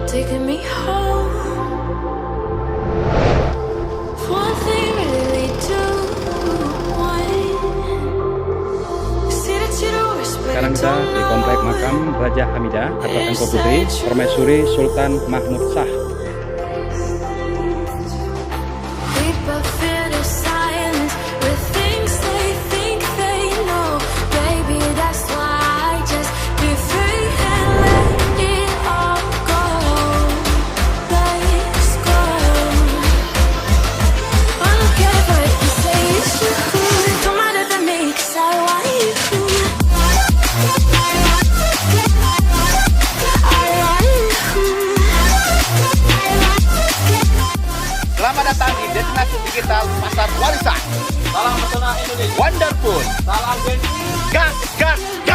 taking me home. What they really do see that you don't respect. Sekarang kita di komplek makam Raja Hamidah atau Engko Putri Permaisuri Sultan Mahmud Shah. Selamat datang di Destinasi Digital Pasar Warisan. Salam pesona Indonesia. Wonderful. Salam Gen. Gas, gas, gas.